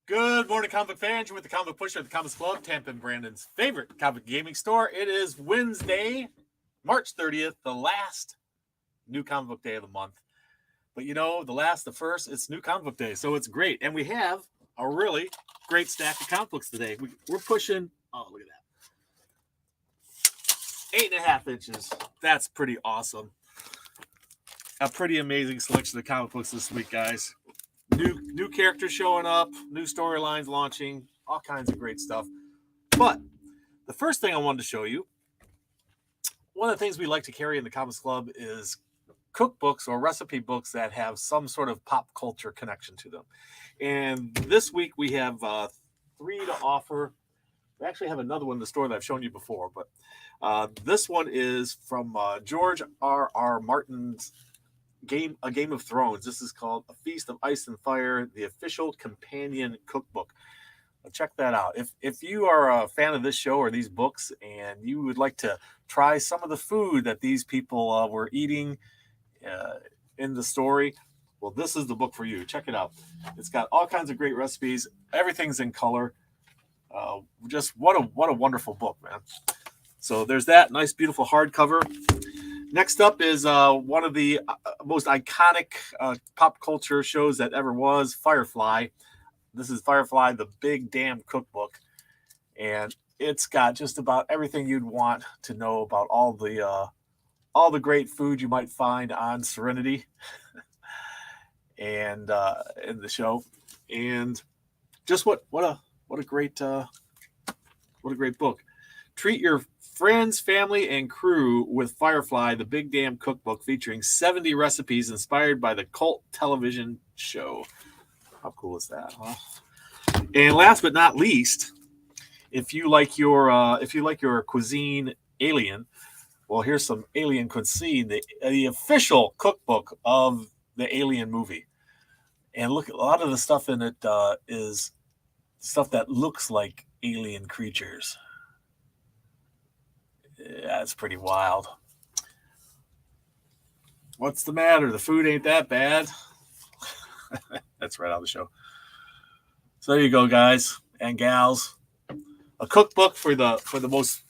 Good morning, comic fans. You're with the Comic Pusher at the Comics Club, Tampa and Brandon's favorite comic gaming store. It is Wednesday, March 30th, the last new comic book day of the month. But you know, the first, it's new comic book day, so it's great. And we have a really great stack of comic books today. We're pushing, oh, look at that, 8.5 inches. That's pretty awesome. A pretty amazing selection of comic books this week, guys. New characters showing up, new storylines launching, all kinds of great stuff. But the first thing I wanted to show you, one of the things we like to carry in the Comics Club is cookbooks or recipe books that have some sort of pop culture connection to them. And this week we have 3 to offer. We actually have another one in the store that I've shown you before, but this one is from George R.R. Martin's A Game of Thrones. This is called A Feast of Ice and Fire, the official companion cookbook. Check that out. If you are a fan of this show or these books and you would like to try some of the food that these people were eating in the story, well, this is the book for you. Check it out. It's got all kinds of great recipes. Everything's in color. Just what a wonderful book, man. So there's that nice, beautiful hardcover. Next up is one of the most iconic pop culture shows that ever was, Firefly. This is Firefly, the Big Damn Cookbook. And it's got just about everything you'd want to know about all the great food you might find on Serenity and in the show. And just what a great book. Treat your friends, family, and crew with Firefly, the Big Damn Cookbook, featuring 70 recipes inspired by the cult television show. How cool is that, huh? And last but not least, if you like your cuisine alien, well, here's some alien cuisine, the official cookbook of the Alien movie. And look, a lot of the stuff in it is stuff that looks like alien creatures. Yeah, it's pretty wild. What's the matter? The food ain't that bad. That's right out of the show. So there you go, guys and gals. A cookbook for the most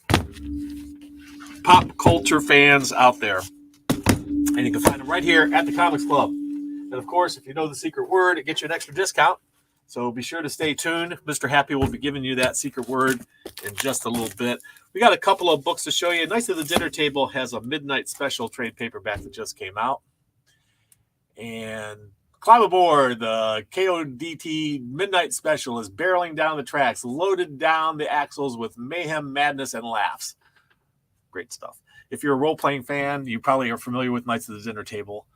pop culture fans out there. And you can find them right here at the Comics Club. And of course, if you know the secret word, it gets you an extra discount. So be sure to stay tuned. Mr. Happy will be giving you that secret word in just a little bit. We got a couple of books to show you. Nice of the Dinner Table has a midnight special trade paperback that just came out. And climb aboard. The KODT midnight special is barreling down the tracks, loaded down the axles with mayhem, madness, and laughs. Great stuff. If you're a role-playing fan, you probably are familiar with Knights of the Dinner Table.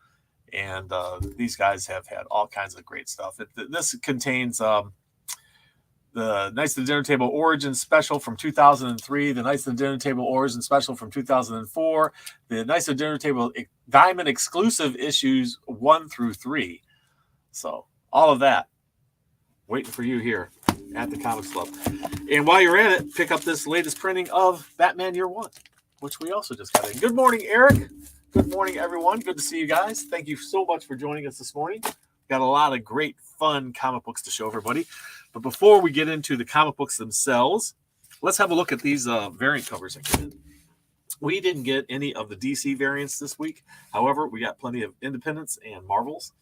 And these guys have had all kinds of great stuff. This contains the Knights of the Dinner Table Origin Special from 2003, the Knights of the Dinner Table Origin Special from 2004, the Knights of the Dinner Table Diamond exclusive issues 1 through 3. So all of that waiting for you here at the Comics Club. And while you're at it, pick up this latest printing of Batman Year One, which we also just got in. Good morning, Eric. Good morning, everyone. Good to see you guys. Thank you so much for joining us this morning. Got a lot of great, fun comic books to show everybody. But before we get into the comic books themselves, let's have a look at these variant covers again. We didn't get any of the DC variants this week. However, we got plenty of Independents and Marvels.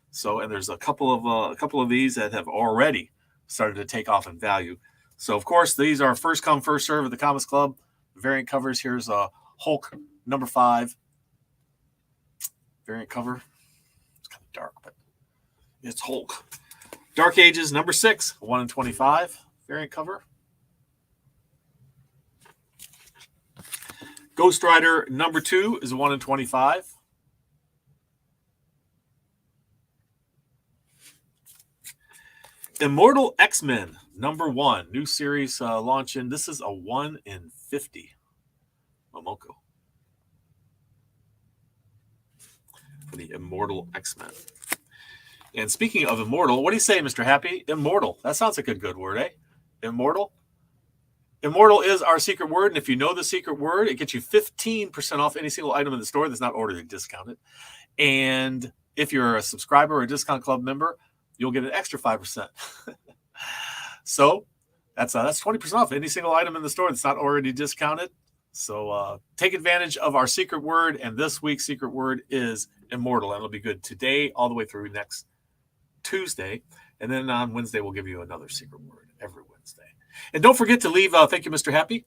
So, and there's a couple of these that have already started to take off in value. So, of course, these are first come, first serve at the Comics Club. Variant covers. Here's Hulk number 5. Variant cover. It's kind of dark, but it's Hulk. Dark Ages number 6, 1 in 25. Variant cover. Ghost Rider number 2 is 1 in 25. Immortal X-Men number 1, new series launching. This is a 1 in 50. Momoko. For the Immortal X-Men. And speaking of immortal, what do you say, Mr. Happy? Immortal. That sounds like a good word, eh? Immortal. Immortal is our secret word, and if you know the secret word, it gets you 15% off any single item in the store that's not ordered and discounted. And if you're a subscriber or a Discount Club member, you'll get an extra 5%. So that's 20% off any single item in the store that's not already discounted. So take advantage of our secret word, and this week's secret word is immortal, and it'll be good today all the way through next Tuesday, and then on Wednesday we'll give you another secret word every Wednesday. And don't forget to leave. Thank you, Mr. Happy.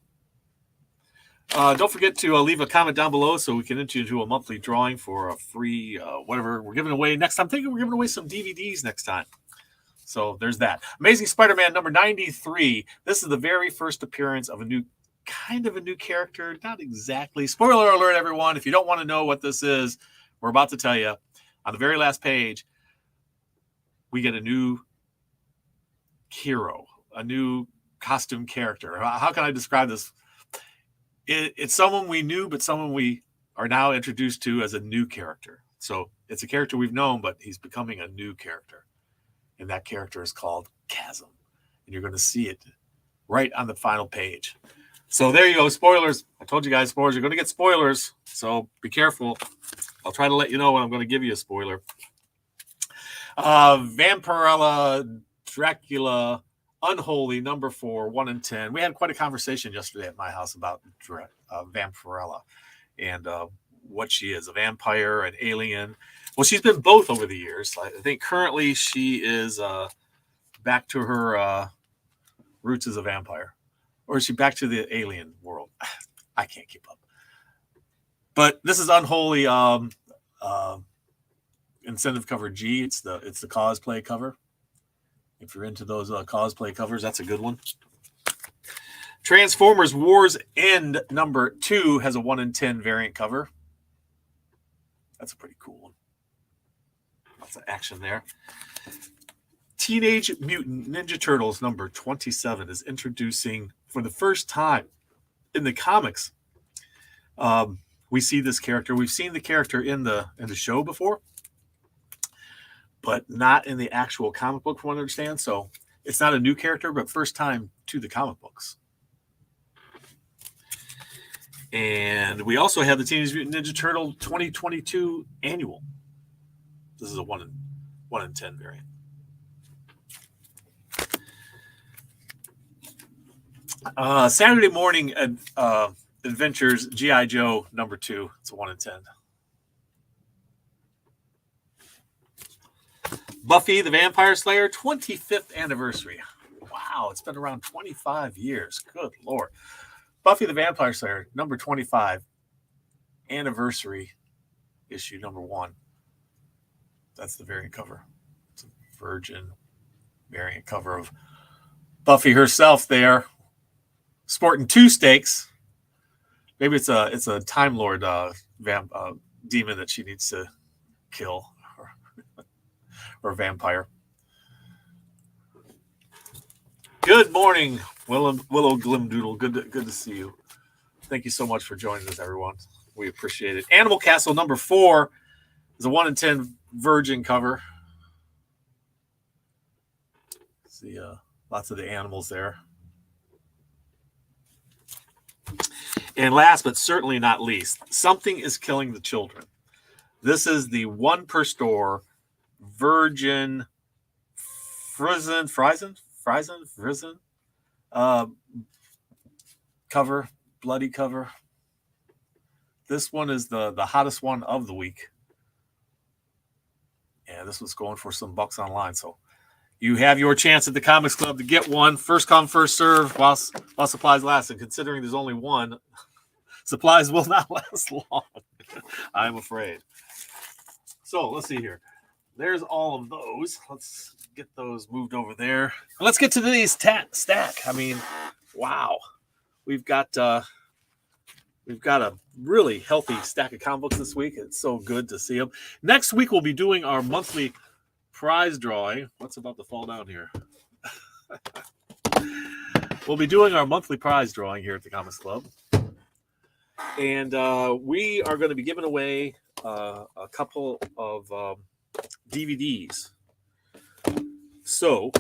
Don't forget to leave a comment down below so we can enter you into a monthly drawing for a free whatever we're giving away next time. I'm thinking we're giving away some DVDs next time. So there's that. Amazing Spider-Man number 93. This is the very first appearance of a new character. Not exactly. Spoiler alert, everyone. If you don't want to know what this is, we're about to tell you. On the very last page, we get a new hero, a new costume character. How can I describe this? It's someone we knew, but someone we are now introduced to as a new character. So it's a character we've known, but he's becoming a new character. And that character is called Chasm. And you're going to see it right on the final page. So there you go. Spoilers. I told you guys spoilers. You're going to get spoilers. So be careful. I'll try to let you know when I'm going to give you a spoiler. Vampirella, Dracula, Unholy, number 4, 1 in 10. We had quite a conversation yesterday at my house about Vampirella and what she is, a vampire, an alien. Well, she's been both over the years. I think currently she is back to her roots as a vampire. Or is she back to the alien world? I can't keep up. But this is Unholy incentive cover G. It's the cosplay cover. If you're into those cosplay covers, that's a good one. Transformers War's End number 2 has a 1 in 10 variant cover. That's a pretty cool one. Lots of action there. Teenage Mutant Ninja Turtles number 27 is introducing, for the first time in the comics, we see this character. We've seen the character in the show before, but not in the actual comic book, from what I understand. So it's not a new character, but first time to the comic books. And we also have the Teenage Mutant Ninja Turtle 2022 annual. This is a 1 in 10 variant. Saturday Morning Adventures G.I. Joe number 2. It's a 1 in 10. Buffy the Vampire Slayer 25th anniversary. Wow, it's been around 25 years. Good Lord. Buffy the Vampire Slayer number 25 anniversary issue number 1. That's the variant cover. It's a virgin variant cover of Buffy herself there, sporting 2 stakes. Maybe it's a Time Lord demon that she needs to kill, or vampire. Good morning, Willow Glimdoodle. Good to see you. Thank you so much for joining us, everyone. We appreciate it. Animal Castle number 4 is a 1 in 10 virgin cover. See lots of the animals there. And last but certainly not least, Something is Killing the Children. This is the 1 per store virgin frozen cover, bloody cover. This one is the hottest one of the week. And this was going for some bucks online. So you have your chance at the Comics Club to get one. First come, first serve while supplies last. And considering there's only one, supplies will not last long, I'm afraid. So let's see here. There's all of those. Let's get those moved over there. And let's get to today's stack. I mean, wow. We've got a really healthy stack of comic books this week. It's so good to see them. Next week, we'll be doing our monthly prize drawing. What's about to fall down here? We'll be doing our monthly prize drawing here at the Comics Club. And we are going to be giving away a couple of DVDs. So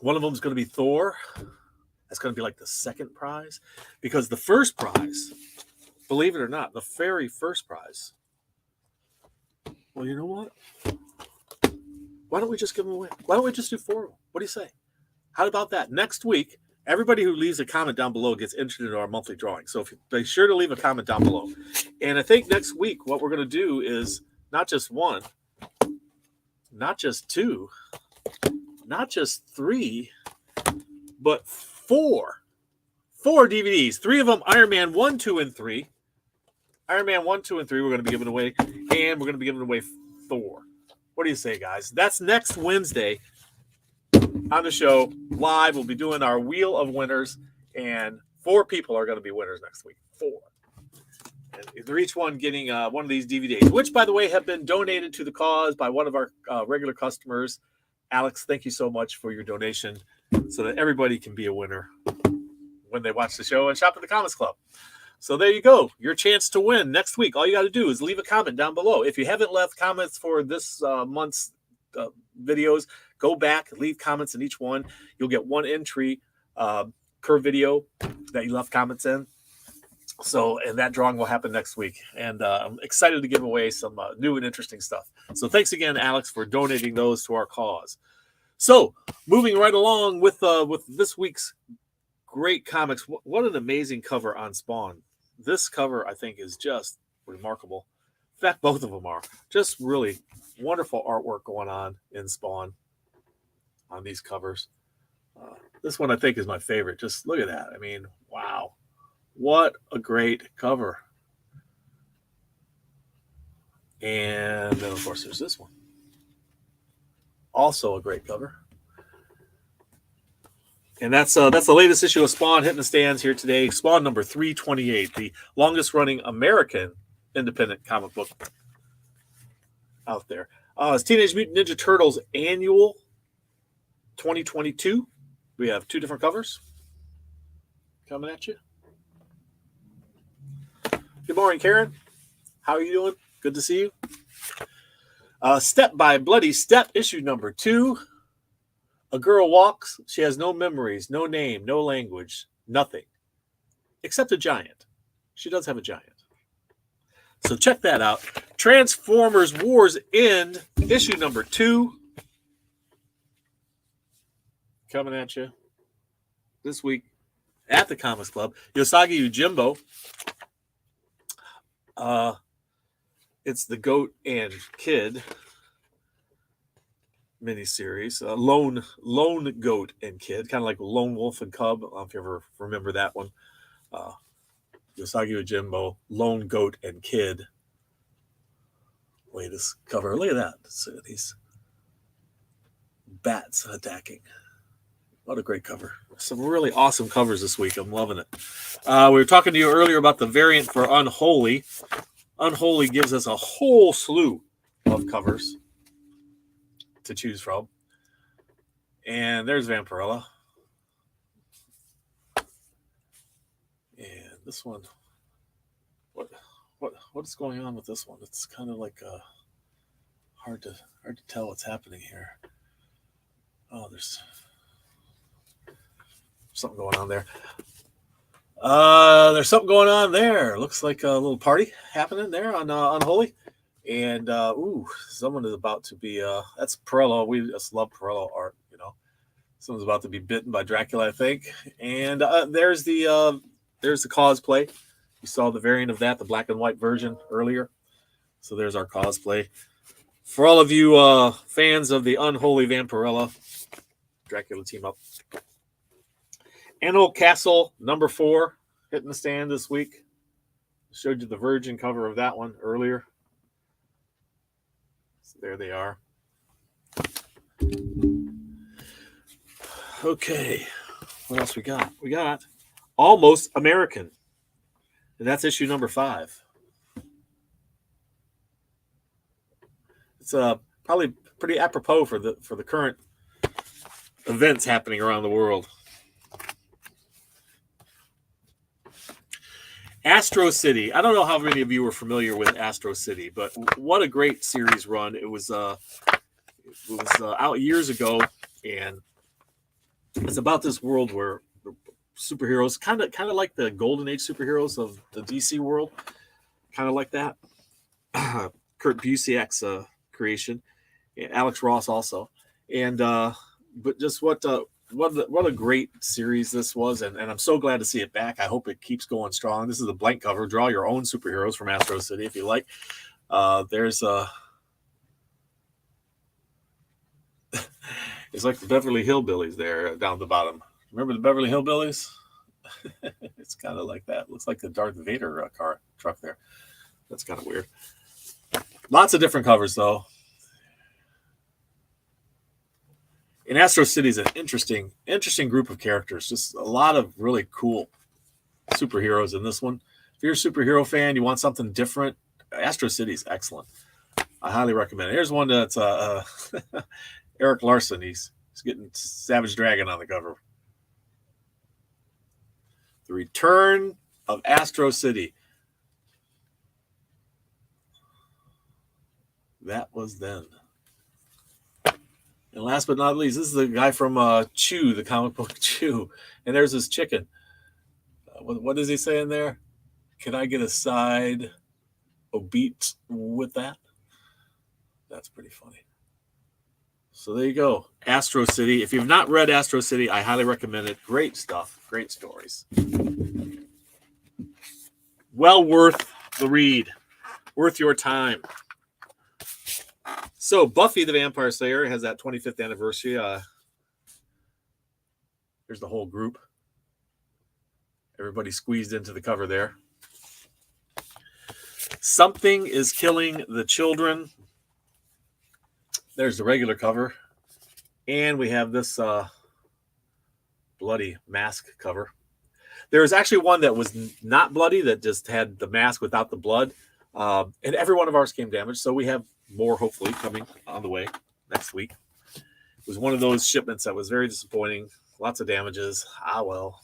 one of them is going to be Thor. That's going to be like the second prize, because the first prize, believe it or not, the very first prize. Well, you know what? Why don't we just give them away? Why don't we just do 4 of them? What do you say? How about that? Next week, everybody who leaves a comment down below gets entered into our monthly drawing. So be sure to leave a comment down below. And I think next week, what we're going to do is not just 1, not just 2, not just 3, but 4. 4 DVDs. 3 of them, Iron Man 1, 2, and 3. Iron Man 1, 2, and 3 we're going to be giving away. And we're going to be giving away Thor. What do you say, guys? That's next Wednesday on the show. Live, we'll be doing our Wheel of Winners. And 4 people are going to be winners next week. 4. And they're each one getting one of these DVDs, which, by the way, have been donated to the cause by one of our regular customers. Alex, thank you so much for your donation so that everybody can be a winner when they watch the show and shop at the Comics Club. So there you go. Your chance to win next week. All you got to do is leave a comment down below. If you haven't left comments for this month's videos, go back, leave comments in each one. You'll get 1 entry per video that you left comments in. So, and that drawing will happen next week. And I'm excited to give away some new and interesting stuff. So thanks again, Alex, for donating those to our cause. So moving right along with this week's great comics. What an amazing cover on Spawn. This cover, I think, is just remarkable. In fact, both of them are. Just really wonderful artwork going on in Spawn on these covers. This one, I think, is my favorite. Just look at that. I mean, wow. What a great cover. And then, of course, there's this one. Also a great cover. And that's the latest issue of Spawn hitting the stands here today. Spawn number 328, the longest-running American independent comic book out there. It's Teenage Mutant Ninja Turtles Annual 2022. We have 2 different covers coming at you. Good morning, Karen. How are you doing? Good to see you. Step by Bloody Step, issue number 2. A girl walks. She has no memories, no name, no language, nothing. Except a giant. She does have a giant. So check that out. Transformers Wars End, issue number 2. Coming at you this week at the Comics Club. Yosagi Yojimbo. It's the Goat and Kid miniseries. Lone Goat and Kid, kind of like Lone Wolf and Cub. I don't know if you ever remember that one. Yosagi Yojimbo, Lone Goat and Kid. Latest cover. Look at that. These bats attacking. What a great cover. Some really awesome covers this week. I'm loving it. We were talking to you earlier about the variant for Unholy. Unholy gives us a whole slew of covers to choose from. And there's Vampirella. And this one, what is going on with this one? It's kind of like hard to tell what's happening here. Oh, there's something going on there. There's something going on there. Looks like a little party happening there on Unholy. And someone is about to be that's Perello. We just love Perello art, you know. Someone's about to be bitten by Dracula, I think. And there's the cosplay. You saw the variant of that, the black and white version earlier. So there's our cosplay. For all of you fans of the Unholy Vampirella Dracula team up. Anno Castle number 4 hitting the stand this week. Showed you the Virgin cover of that one earlier. So there they are. Okay. What else we got? We got Almost American. And that's issue number 5. It's probably pretty apropos for the current events happening around the world. Astro City. I don't know how many of you are familiar with Astro City, but what a great series run. It was out years ago, and it's about this world where superheroes, kind of like the Golden Age superheroes of the DC world, kind of like that. Kurt Busiek's creation. and Alex Ross also. And but just what a great series this was, and I'm so glad to see it back. I hope it keeps going strong. This is a blank cover. Draw your own superheroes from Astro City if you like. There's it's like the Beverly Hillbillies there down at the bottom. Remember the Beverly Hillbillies? It's kind of like that. Looks like the Darth Vader truck there. That's kind of weird. Lots of different covers though. And Astro City is an interesting group of characters. Just a lot of really cool superheroes in this one. If you're a superhero fan, you want something different, Astro City is excellent. I highly recommend it. Here's one that's Eric Larson. He's getting Savage Dragon on the cover. The Return of Astro City. That was then. And last but not least, this is the guy from Chew, the comic book Chew. And there's his chicken. What does he say in there? Can I get a side beat with that? That's pretty funny. So there you go. Astro City. If you've not read Astro City, I highly recommend it. Great stuff. Great stories. Well worth the read. Worth your time. So Buffy the Vampire Slayer has that 25th anniversary. Here's the whole group. Everybody squeezed into the cover there. Something is Killing the Children. There's the regular cover. And we have this bloody mask cover. There was actually one that was not bloody, that just had the mask without the blood. And every one of ours came damaged. So we have more, hopefully, coming on the way next week. It was one of those shipments that was very disappointing. Lots of damages. Well.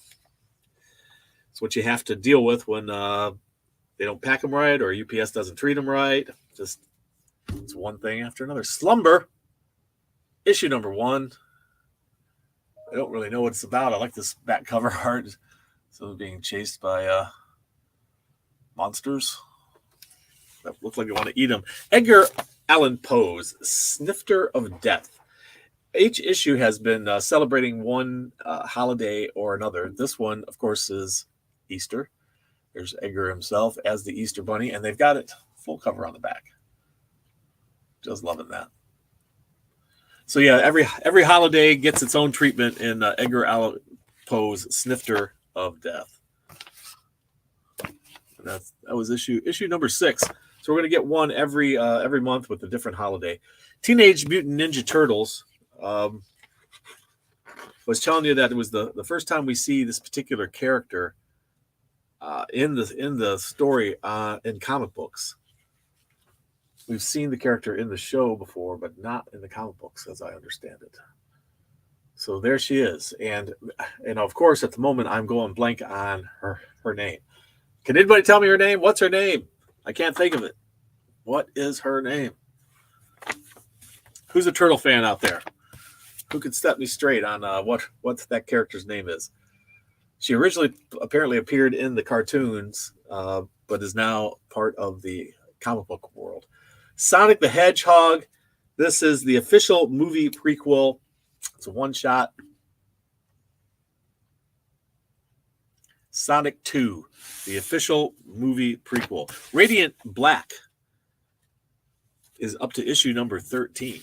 It's what you have to deal with when they don't pack them right or UPS doesn't treat them right. Just it's one thing after another. Slumber, issue number 1. I don't really know what it's about. I like this back cover art. Someone being chased by monsters that look like they want to eat them. Edgar Allan Poe's Snifter of Death. Each issue has been celebrating one holiday or another. This one, of course, is Easter. There's Edgar himself as the Easter Bunny, and they've got it full cover on the back. Just loving that. So yeah, every holiday gets its own treatment in Edgar Allan Poe's Snifter of Death. And that was issue number 6. So we're going to get one every month with a different holiday. Teenage Mutant Ninja Turtles. Was telling you that it was the first time we see this particular character in the story in comic books. We've seen the character in the show before, but not in the comic books, as I understand it. So there she is, and of course, at the moment, I'm going blank on her name. Can anybody tell me her name? What's her name? I can't think of it. What is her name? Who's a turtle fan out there? Who could set me straight on what that character's name is? She originally apparently appeared in the cartoons, but is now part of the comic book world. Sonic the Hedgehog. This is the official movie prequel. It's a one-shot. Sonic 2, the official movie prequel. Radiant Black is up to issue number 13.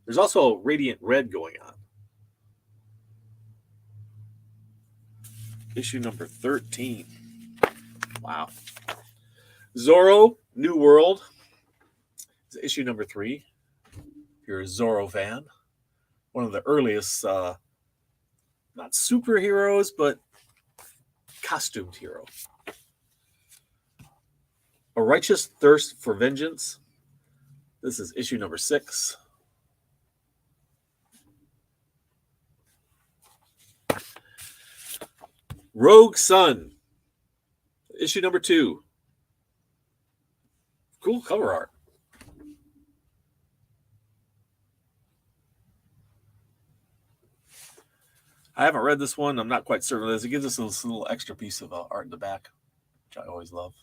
There's also Radiant Red going on. Issue number 13. Wow. Zorro, New World. It's issue number 3. If you're a Zorro fan. One of the earliest, not superheroes, but costumed hero. A Righteous Thirst for Vengeance. This is issue number 6. Rogue Sun, issue number 2. Cool cover art. I haven't read this one. I'm not quite certain of this. It gives us this little extra piece of art in the back, which I always love.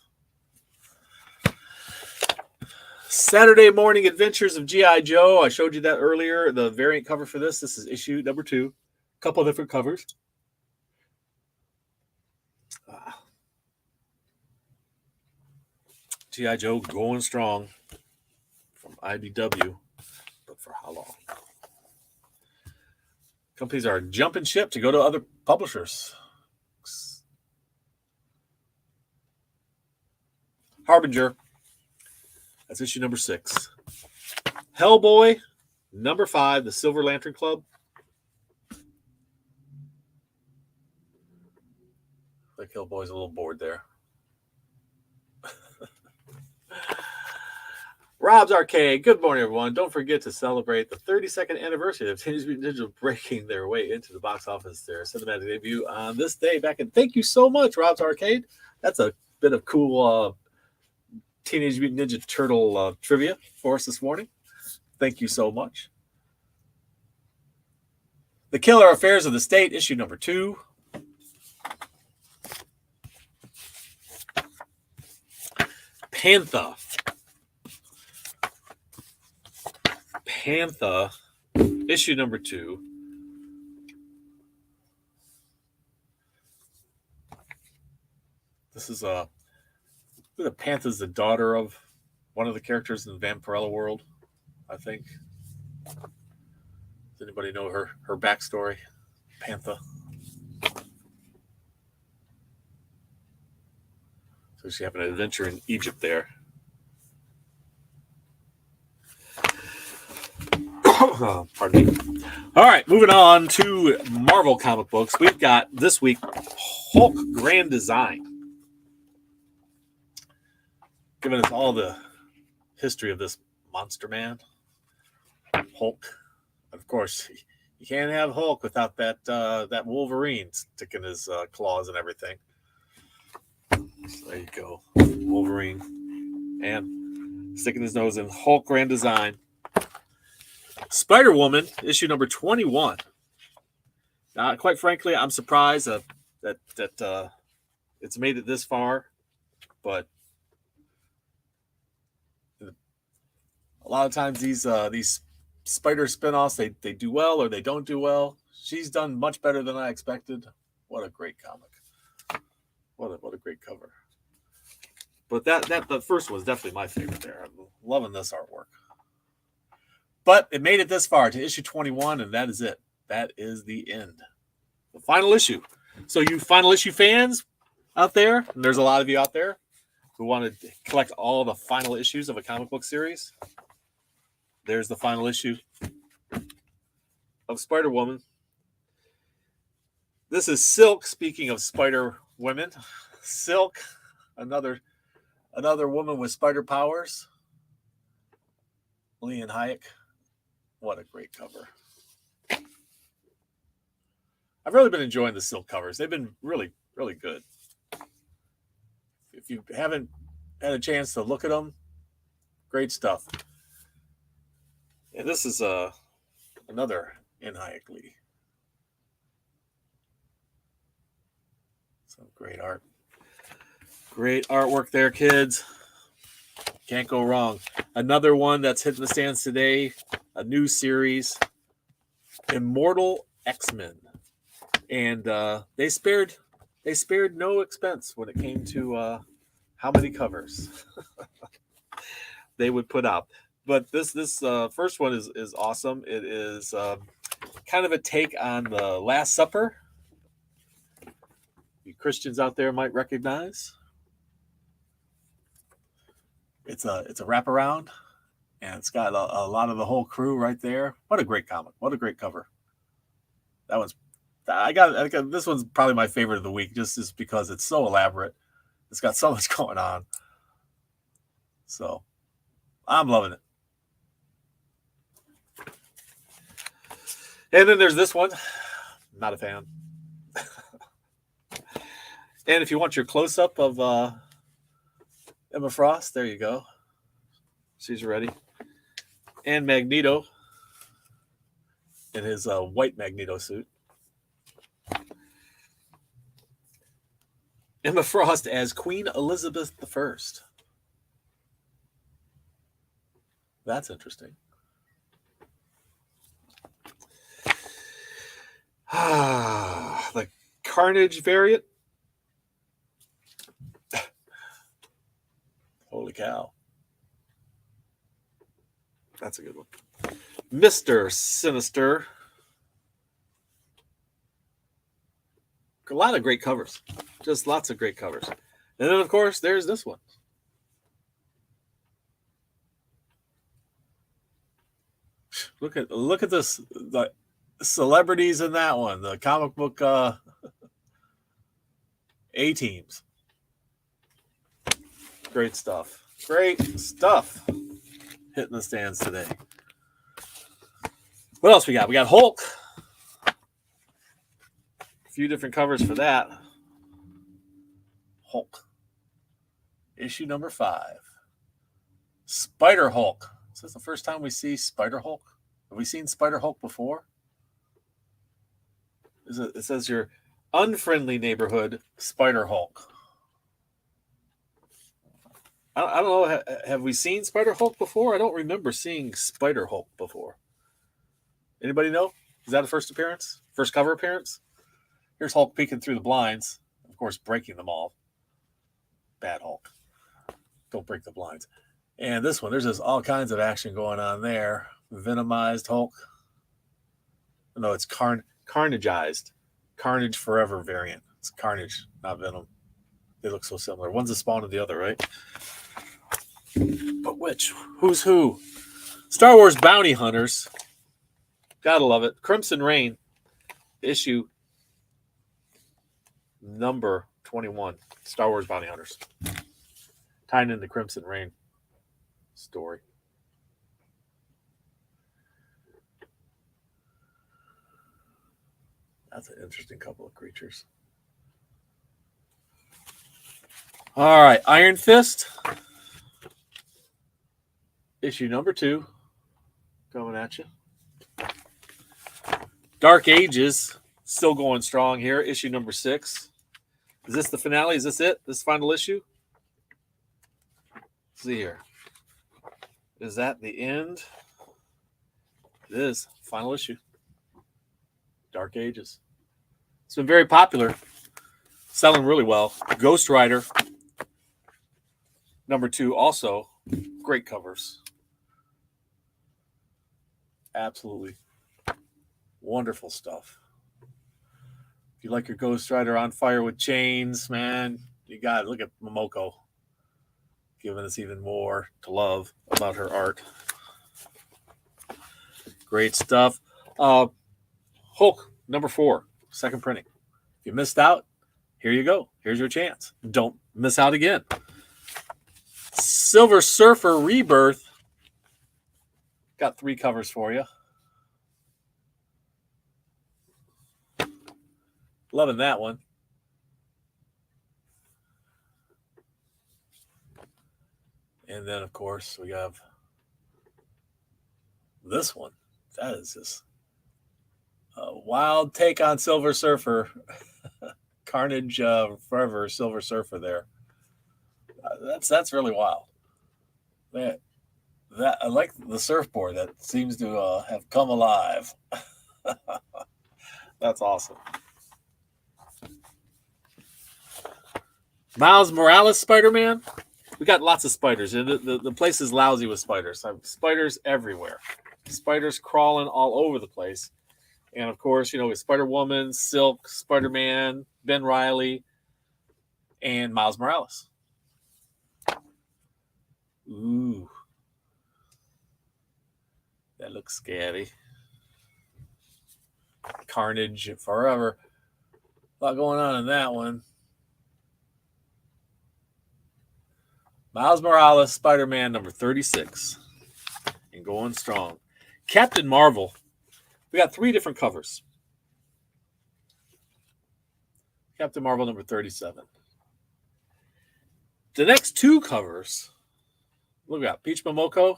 Saturday Morning Adventures of G.I. Joe. I showed you that earlier. The variant cover for this. This is issue number 2. A couple different covers. G.I. Joe going strong from IBW. But for how long? Companies are jumping ship to go to other publishers. Harbinger. That's issue number 6. Hellboy, number 5, the Silver Lantern Club. I think Hellboy's a little bored there. Rob's Arcade. Good morning, everyone. Don't forget to celebrate the 32nd anniversary of Teenage Mutant Ninja breaking their way into the box office. Their cinematic debut on this day back in. Thank you so much, Rob's Arcade. That's a bit of cool Teenage Mutant Ninja Turtle trivia for us this morning. Thank you so much. The Killer Affairs of the State, issue number 2. Panther, issue number 2. This is the Panther's the daughter of one of the characters in the Vampirella world, I think. Does anybody know her backstory? Panther. So she had an adventure in Egypt there. Pardon me. All right, moving on to Marvel comic books. We've got this week Hulk Grand Design. Giving us all the history of this monster man, Hulk. Of course, you can't have Hulk without that Wolverine sticking his claws and everything. So there you go, Wolverine, and sticking his nose in. Hulk Grand Design. Spider-Woman, issue number 21. Quite frankly, I'm surprised that it's made it this far, but a lot of times these Spider spinoffs, they do well or they don't do well. She's done much better than I expected. What a great comic! What a great cover. But the first was definitely my favorite there. I'm loving this artwork. But it made it this far to issue 21, and that is it. That is the end. The final issue. So you final issue fans out there, and there's a lot of you out there who want to collect all the final issues of a comic book series. There's the final issue of Spider-Woman. This is Silk, speaking of Spider-Women. Silk, another woman with spider powers. Leon Hayek. What a great cover. I've really been enjoying the Silk covers. They've been really, really good. If you haven't had a chance to look at them, great stuff. And this is another N. Hayek Lee. Some great art. Great artwork there, kids. Can't go wrong. Another one that's hitting the stands today, a new series, Immortal X-Men. And they spared no expense when it came to how many covers they would put out. But this first one is awesome. It is kind of a take on the Last Supper. You Christians out there might recognize. It's a wraparound, and it's got a lot of the whole crew right there. What a great comic! What a great cover. This one's probably my favorite of the week, just because it's so elaborate. It's got so much going on. So I'm loving it. And then there's this one. Not a fan. And if you want your close-up of Emma Frost, there you go. She's ready. And Magneto in his white Magneto suit. Emma Frost as Queen Elizabeth I. That's interesting. The Carnage variant. Holy cow. That's a good one. Mr. Sinister. A lot of great covers. Just lots of great covers. And then, of course, there's this one. Look at this. The celebrities in that one. The comic book A-teams. Great stuff. Great stuff. Hitting the stands today. What else we got? We got Hulk. A few different covers for that. Hulk. Issue number 5. Spider Hulk. Is this the first time we see Spider Hulk? Have we seen Spider Hulk before? It says your unfriendly neighborhood Spider Hulk. I don't know. Have we seen Spider Hulk before? I don't remember seeing Spider Hulk before. Anybody know? Is that a first appearance? First cover appearance? Here's Hulk peeking through the blinds. Of course, breaking them all. Bad Hulk. Don't break the blinds. And this one, there's just all kinds of action going on there. Venomized Hulk. No, it's Carnageized. Carnage Forever variant. It's Carnage, not Venom. They look so similar. One's a spawn of the other, right? But which? Who's who? Star Wars Bounty Hunters. Gotta love it. Crimson Reign. Issue number 21. Star Wars Bounty Hunters. Tying in the Crimson Reign story. That's an interesting couple of creatures. All right, Iron Fist. Issue number 2. Coming at you. Dark Ages. Still going strong here. Issue number 6. Is this the finale? Is this it? This final issue? Let's see here. Is that the end? It is. Final issue. Dark Ages. It's been very popular. Selling really well. Ghost Rider. Number 2 also. Great covers. Absolutely wonderful stuff. If you like your Ghost Rider on fire with chains, man, you got to look at Momoko. Giving us even more to love about her art. Great stuff. Hulk, number 4, second printing. If you missed out, here you go. Here's your chance. Don't miss out again. Silver Surfer Rebirth. Got 3 covers for you. Loving that one. And then, of course, we have this one. That is just a wild take on Silver Surfer. Carnage Forever Silver Surfer there. That's really wild. That I like the surfboard that seems to have come alive. That's awesome. Miles Morales Spider-Man. We got lots of spiders. The place is lousy with spiders. I have spiders everywhere. Spiders crawling all over the place. And, of course, with Spider-Woman, Silk, Spider-Man, Ben Reilly, and Miles Morales. Ooh. That looks scary. Carnage Forever. A lot going on in that one. Miles Morales, Spider-Man, number 36. And going strong. Captain Marvel. We got 3 different covers. Captain Marvel, number 37. The next 2 covers, look at Peach Momoko.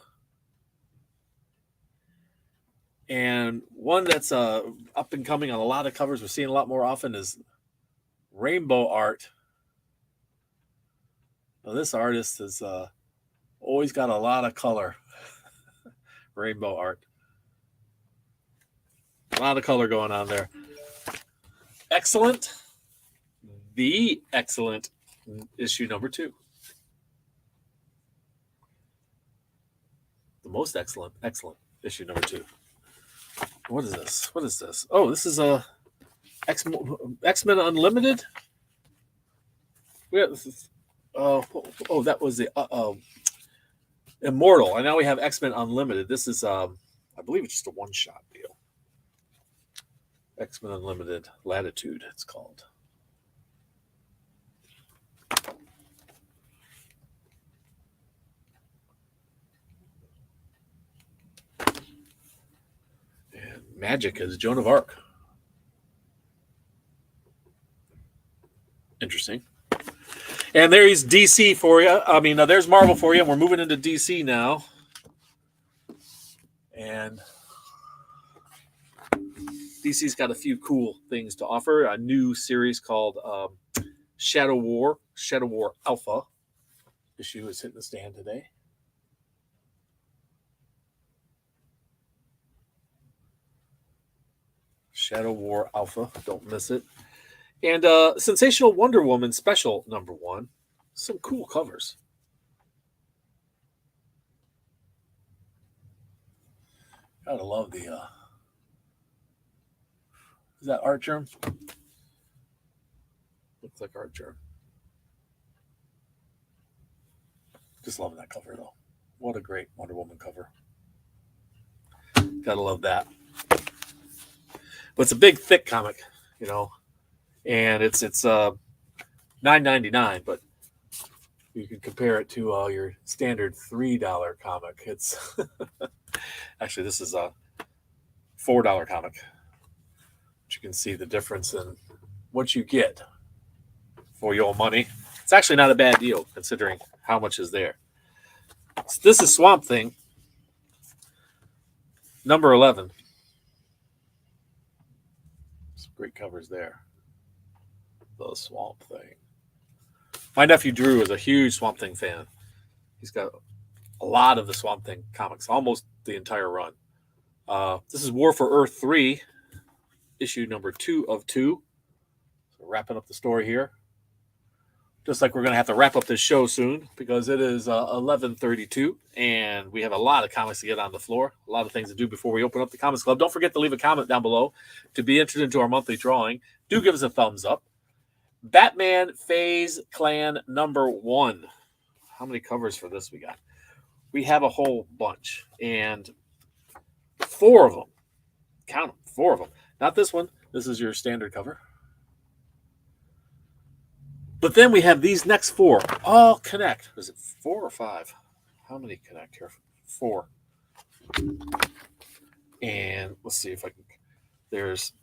And one that's up and coming on a lot of covers we're seeing a lot more often is Rainbow Art. Now, this artist has always got a lot of color. Rainbow art. A lot of color going on there. Excellent. The Excellent issue number 2. The most excellent issue number 2. What is this? What is this? Oh, this is a X-Men Unlimited. Yeah, this is. Oh, that was the Immortal. And now we have X-Men Unlimited. This is, I believe, it's just a one-shot deal. X-Men Unlimited Latitude, it's called. And Magic is Joan of Arc. Interesting. And there's DC for you. I mean, there's Marvel for you. And we're moving into DC now. And DC's got a few cool things to offer. A new series called Shadow War Alpha issue is hitting the stand today. Shadow War Alpha. Don't miss it. And Sensational Wonder Woman Special number 1. Some cool covers. Gotta love the... Is that Art Germ? Looks like Art Germ. Just loving that cover, though. What a great Wonder Woman cover. Gotta love that. But it's a big, thick comic, you know. And it's $9.99, but you can compare it to your standard $3 comic. It's actually, this is a $4 comic. But you can see the difference in what you get for your money. It's actually not a bad deal considering how much is there. So this is Swamp Thing, number 11. Some great covers there. The Swamp Thing. My nephew Drew is a huge Swamp Thing fan. He's got a lot of the Swamp Thing comics, almost the entire run. This is War for Earth 3, issue number 2 of 2. So wrapping up the story here. Just like we're going to have to wrap up this show soon because it is 11:32 and we have a lot of comics to get on the floor, a lot of things to do before we open up the Comics Club. Don't forget to leave a comment down below to be entered into our monthly drawing. Do give us a thumbs up. Batman Phase Clan number 1. How many covers for this we got? We have a whole bunch. And 4 of them. Count them. 4 of them. Not this one. This is your standard cover. But then we have these next 4. All connect. Is it 4 or 5? How many connect here? 4. And let's see if I can... There's...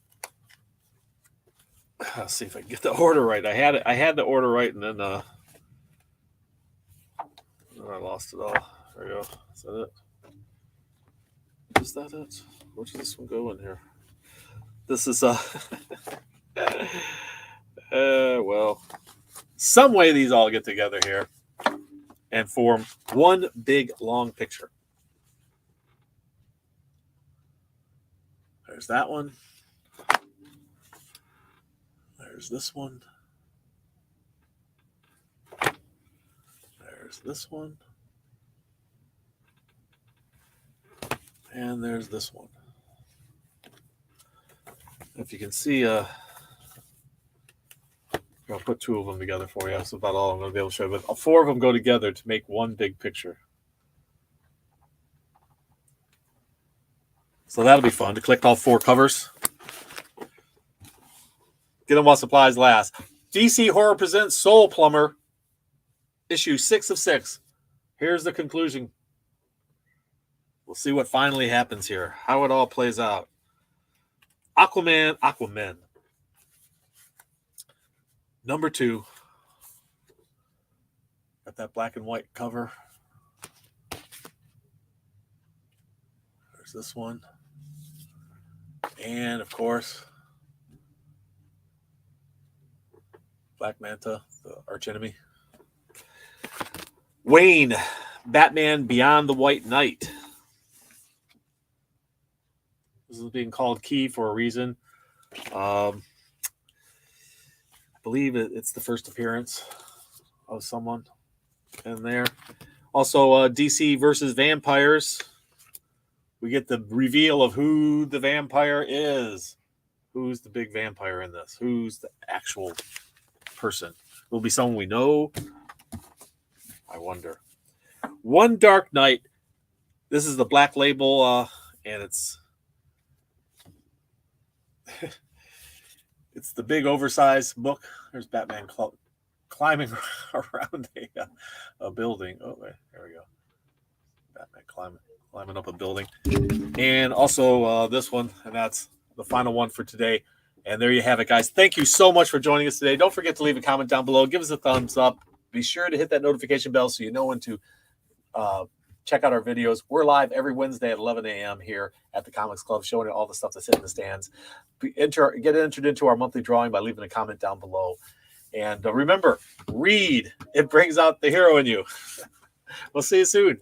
Let's see if I can get the order right. I had the order right, and then I lost it all. There we go. Is that it? Is that it? Where does this one go in here? This is well, some way these all get together here and form one big long picture. There's that one. There's this one. There's this one. And there's this one. If you can see, I'll put 2 of them together for you. That's about all I'm going to be able to show you. But 4 of them go together to make one big picture. So that'll be fun to collect all 4 covers. Get them while supplies last. DC Horror presents Soul Plumber, issue 6 of 6. Here's the conclusion. We'll see what finally happens here, how it all plays out. Aquaman. Number 2. Got that black and white cover. There's this one. And, of course, Black Manta, the archenemy. Wayne, Batman Beyond the White Knight. is being called Key for a reason. I believe it's the first appearance of someone in there. Also, DC versus Vampires. We get the reveal of who the vampire is. Who's the big vampire in this? Who's the actual person? Will it be someone we know? I wonder. One Dark Night. This is the Black Label, and it's it's the big oversized book. There's Batman climbing around a building. Oh, wait, there we go. Batman climbing up a building. And also this one, and that's the final one for today. And there you have it, guys. Thank you so much for joining us today. Don't forget to leave a comment down below. Give us a thumbs up. Be sure to hit that notification bell so you know when to check out our videos. We're live every Wednesday at 11 a.m. here at the Comics Club, showing you all the stuff that's in the stands. Get entered into our monthly drawing by leaving a comment down below. And remember, read. It brings out the hero in you. We'll see you soon.